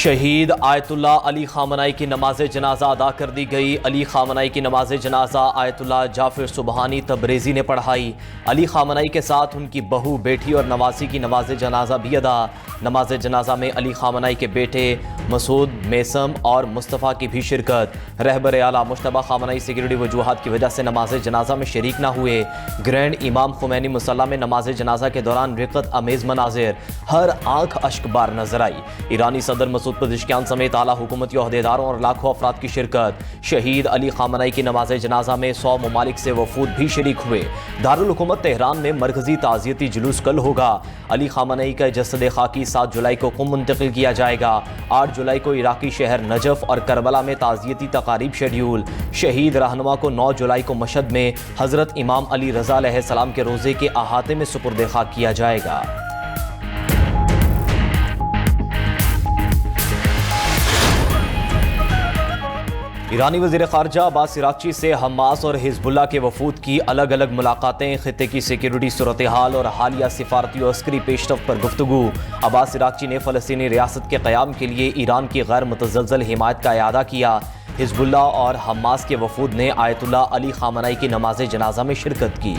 शहीद आयतुल्ला अली खामनाई की नमाज जनाजा अदा कर दी गई। अली खामनाई की नमाज जनाजा आयतुल्ला जाफिर सुबहानी तबरेज़ी ने पढ़ाई। अली खामनाई के साथ उनकी बहू, बेटी और नवासी की नमाज जनाजा भी अदा। नमाज जनाजा में अली खामनाई के बेटे मसूद, मेसम और मुस्तफ़ा की भी शिरकत। रहबर आला मुश्तबा खामनाई सिक्योरिटी वजूहात की वजह से नमाज जनाजा में शरीक ना हुए। ग्रैंड इमाम खुमैनी मुसल्ला में नमाज जनाजा के दौरान रिक़त अमेज़ मनाजिर, हर आँख अश्कबार नजर आई। ईरानी सदर मसूद पज़ेश्कियान समेत आला हुकूमती ओहदेदारों और लाखों अफराद की शिरकत। शहीद अली खामनाई की नमाज जनाजा में 100 ममालिक से वफूद भी शरीक हुए। दारुल हुकूमत तेहरान में मरकजी ताज़ियती जुलूस कल होगा। अली खामनाई का जसद खाकी 7 जुलाई को कुम मुंतकिल किया जाएगा। 8 जुलाई को इराकी शहर नजफ और करबला में ताज़ियती तकारीब शेड्यूल। शहीद रहनुमा को 9 जुलाई को मशहद में हज़रत इमाम अली रज़ा अलैहिस्सलाम के रोज़े के अहाते में सुपुर्द खाक किया जाएगा। ईरानी वज़ीर ख़ारजा अब्बास इराक़ची से हमास और हिज़्बुल्लाह के वफूद की अलग अलग मुलाकातें, ख़ित्ते की सिक्योरिटी सूरत हाल और हालिया सिफारती और अस्करी पेशरफ़्त पर गुफ्तगू। अब्बास इराक़ची ने फ़लस्तीनी रियासत के क़याम के लिए ईरान की गैर मुतज़लज़ल हिमायत का इआदा किया। हिज़्बुल्लाह और हमास के वफूद ने आयतुल्ला अली खामनाई की नमाज जनाजा में शिरकत की।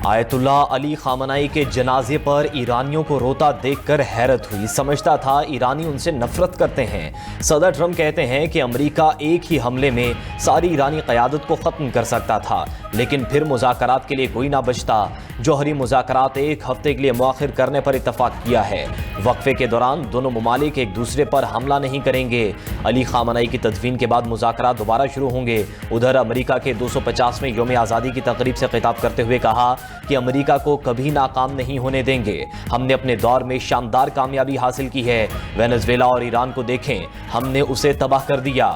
आयतुल्ला अली खामनाई के जनाजे पर ईरानियों को रोता देखकर हैरत हुई। समझता था ईरानी उनसे नफरत करते हैं। सदर ट्रंप कहते हैं कि अमेरिका एक ही हमले में सारी ईरानी क़यादत को ख़त्म कर सकता था, लेकिन फिर मुज़ाकरात के लिए कोई ना बचता। जौहरी मुज़ाकरात 1 हफ्ते के लिए मुअख्खर करने पर इत्तफ़ाक़ किया है। वक्फे के दौरान दोनों ममालिक एक दूसरे पर हमला नहीं करेंगे। अली खामनाई की तदफीन के बाद मुज़ाकरात दोबारा शुरू होंगे। उधर अमेरिका के 250वें यौम आज़ादी की तकरीब से खिताब करते हुए कहा कि अमेरिका को कभी नाकाम नहीं होने देंगे। हमने अपने दौर में शानदार कामयाबी हासिल की है। वेनेज़ुएला और ईरान को देखें, हमने उसे तबाह कर दिया।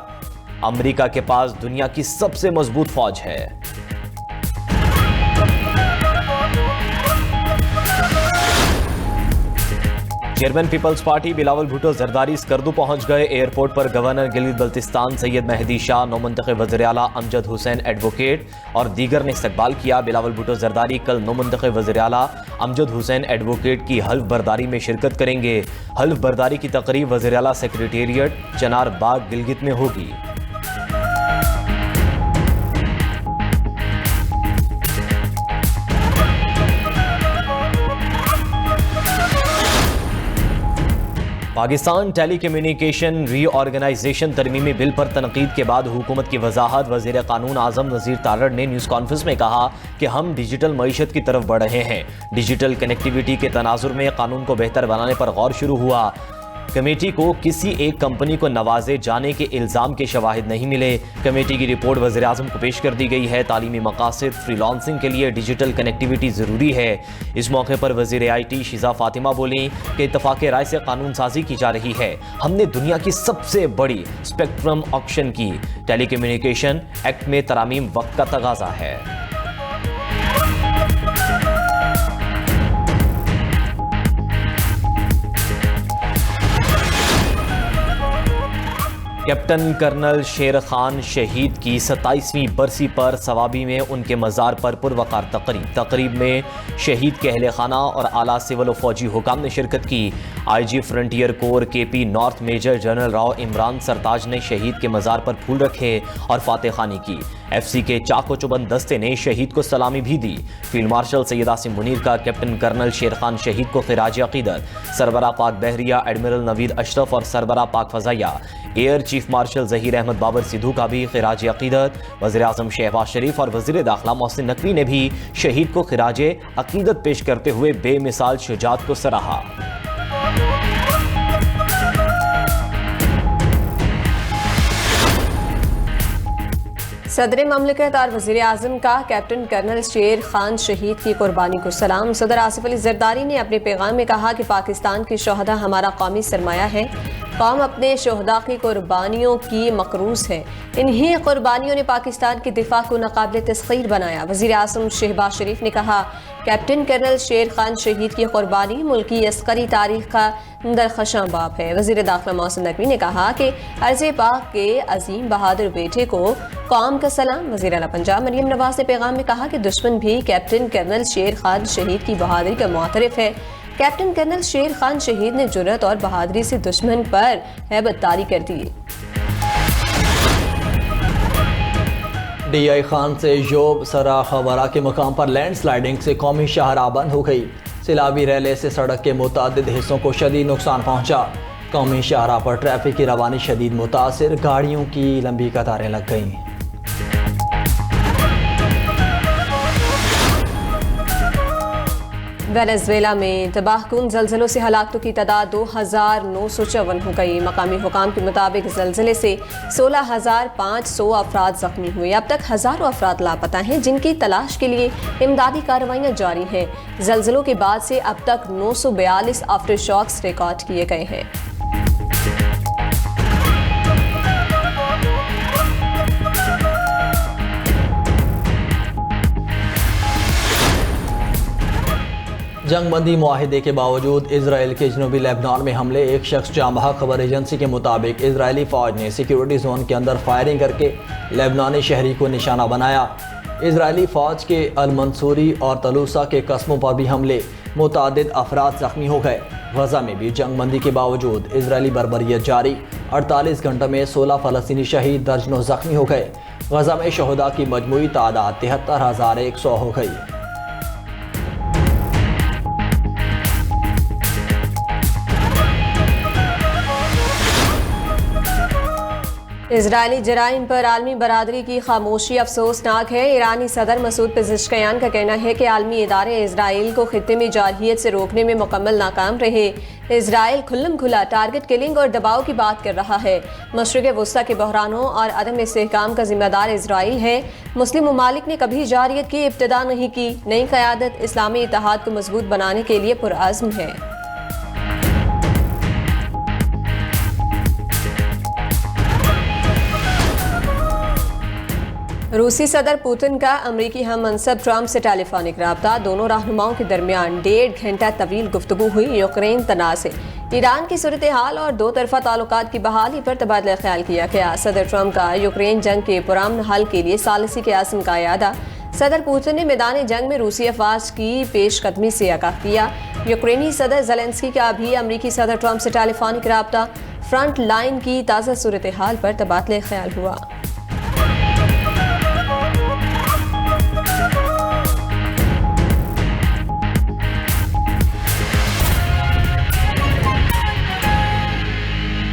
अमेरिका के पास दुनिया की सबसे मजबूत फौज है। चेयरमैन पीपल्स पार्टी बिलावल भुट्टो जरदारी स्कर्दू पहुंच गए। एयरपोर्ट पर गवर्नर गिलगित बल्तिस्तान सैयद मेहदी शाह, नौमुंतखब वज़ीर आला अमजद हुसैन एडवोकेट और दीगर ने इस्तकबाल किया। बिलावल भुट्टो जरदारी कल नौमुंतखब वज़ीर आला अमजद हुसैन एडवोकेट की हल्फ बर्दारी में शिरकत करेंगे। हल्फ बर्दारी की तकरीब वज़ीर आला सेक्रेटेरिएट चनार बाग गिलगित में होगी। पाकिस्तान टेली कम्युनिकेशन रीऑर्गेनाइजेशन तरमीमी बिल पर तनकीद के बाद हुकूमत की वजाहत। वज़ीर कानून आज़म नज़ीर तारड़ ने न्यूज़ कॉन्फ्रेंस में कहा कि हम डिजिटल मईशत की तरफ बढ़ रहे हैं। डिजिटल कनेक्टिविटी के तनाजुर में कानून को बेहतर बनाने पर गौर शुरू हुआ। कमेटी को किसी एक कंपनी को नवाजे जाने के इल्ज़ाम के शवाहिद नहीं मिले। कमेटी की रिपोर्ट वज़ीर आज़म को पेश कर दी गई है। तालीमी मकासद, फ्रीलांसिंग के लिए डिजिटल कनेक्टिविटी ज़रूरी है। इस मौके पर वज़ीर IT शिज़ा फ़ातिमा बोली कि इत्तफ़ाक़ राय से कानून साजी की जा रही है। हमने दुनिया की सबसे बड़ी स्पेक्ट्रम ऑक्शन की। टेली कम्युनिकेशन एक्ट में तरामीम वक्त का तगाज़ा है। कैप्टन कर्नल शेर खान शहीद की 27वीं बरसी पर सवाबी में उनके मज़ार पर पुरवकार तकरीब में शहीद के अहले खाना और आला सिविल और फौजी हुकाम ने शिरकत की। IG frontier corps KP north major general Rao Imran Sartaj ने शहीद के मज़ार पर फूल रखे और फातह खानी की। FC के चाको चुबंद दस्ते ने शहीद को सलामी भी दी। फील्ड मार्शल सैयद आसिम मुनीर का कैप्टन कर्नल शेर खान शहीद को खिराज अकीदत। सरबरा पाक बहरिया एडमिरल नवीद अशरफ और सरबरा पाक फ़ज़ाइया air chief marshal Zaheer Ahmed Babar Sidhu का भी खिराज अकीदत। वज़ीर आज़म शहबाज शरीफ और वज़ीर दाखिला मोहसिन नकवी ने भी शहीद को खिराज अकीदत पेश करते हुए बेमिसाल शुजाअत को सराहा। सदर ममलिकत और वज़ीर आज़म का कैप्टन कर्नल शेर खान शहीद की कुर्बानी को सलाम। सदर आसिफ अली जरदारी ने अपने पैगाम में कहा कि पाकिस्तान के शोहदा हमारा कौमी सरमाया है। कौम अपने शहदा की कुर्बानियों की मकरूज है। इन्हीं कुर्बानियों ने पाकिस्तान के दिफा को नाकाबिल तस्खीर बनाया। वज़ीर आज़म शहबाज शरीफ ने कहा, कैप्टन कर्नल शेर खान शहीद की कुर्बानी मुल्की अस्करी तारीख का दरखशां बाब है। वज़ीर दाखिला मोहसिन नकवी ने कहा कि अर्ज़ पाक के अजीम बहादुर बेटे को कौम का सलाम। वज़ीर आला पंजाब मरियम नवाज ने पैगाम में कहा कि दुश्मन भी कैप्टन कर्नल शेर खान शहीद की बहादुरी का मुअतरिफ है। कैप्टन कर्नल शेर खान शहीद ने जुर्रत और बहादुरी से दुश्मन पर हैबतदारी कर दी। DI खान से योब सरा खवरा के मुकाम पर लैंड स्लाइडिंग से कौमी शाहराह बंद हो गई। सैलाबी रैले से सड़क के मुतादिद हिस्सों को शदीद नुकसान पहुंचा। कौमी शाहराह पर ट्रैफिक की रवानी शदीद मुतासिर, गाड़ियों की लंबी कतारें लग गईं। वेनेजुएला में तबाहकुन जल्जलों से हलाकतों की तादाद 2954 हो गई। मकामी हुकाम के मुताबिक जल्जले से 16,500 अफराद जख्मी हुए। अब तक हज़ारों अफराद लापता हैं, जिनकी तलाश के लिए इमदादी कार्रवाइयाँ जारी हैं। जल्जलों के बाद से अब तक 942 आफ्टर शॉक्स रिकॉर्ड किए गए हैं। जंगबंदी मुआहिदे के बावजूद इजराइल के जनूबी लेबनान में हमले। एक शख्स जाम बहक खबर एजेंसी के मुताबिक इजरायली फ़ौज ने सिक्योरिटी जोन के अंदर फायरिंग करके लेबनानी शहरी को निशाना बनाया। इजरायली फ़ौज के अलमंसूरी और तलूसा के कस्बों पर भी हमले, मुतादिद अफराद ज़ख्मी हो गए। गजा में भी जंगबंदी के बावजूद इजरायली बर्बरियत जारी। 48 घंटों में 16 फ़लस्तीनी शहीद, दर्जनों ज़ख्मी हो गए। गजा में शहदा की मजमूई तादाद 73,100 हो गई। इजरायली जराइम पर आलमी बरादरी की खामोशी अफसोसनाक है। ईरानी सदर मसूद पेज़ेश्कियान का कहना है कि आलमी इदारे इजराइल को खित्ते में जारहियत से रोकने में मुकम्मल नाकाम रहे। इजराइल खुल्लम खुला टारगेट किलिंग और दबाव की बात कर रहा है। मशरिक़ वस्ता के बहरानों और अदम इस्तेहकाम का जिम्मेदार इजराइल है। मुस्लिम ममालिक ने कभी जारहियत की इब्तिदा नहीं की। नई क़यादत इस्लामी इत्तेहाद को मजबूत बनाने के लिए पुरअज़्म है। रूसी सदर पुतिन का अमरीकी हम मनसब ट्रंप से टेलीफोनिक रब्ता। दोनों रहनुमाओं के दरमियान 1.5 घंटा तवील गुफ्तगू हुई। यूक्रेन तनाज़ से ईरान की सूरत हाल और दो तरफा ताल्लुकात की बहाली पर तबादला ख्याल किया गया। सदर ट्रंप का यूक्रेन जंग के पुरअमन हल के लिए सालिसी के आज़म का यादा। सदर पुतिन ने मैदान जंग में रूसी अफवाज की पेशकदमी से आगाह किया। यूक्रेनी सदर ज़ेलेंस्की का भी अमरीकी सदर ट्रंप से टेलीफोनिक रब्ता। फ्रंट लाइन की ताज़ा सूरत हाल पर तबादला ख्याल हुआ।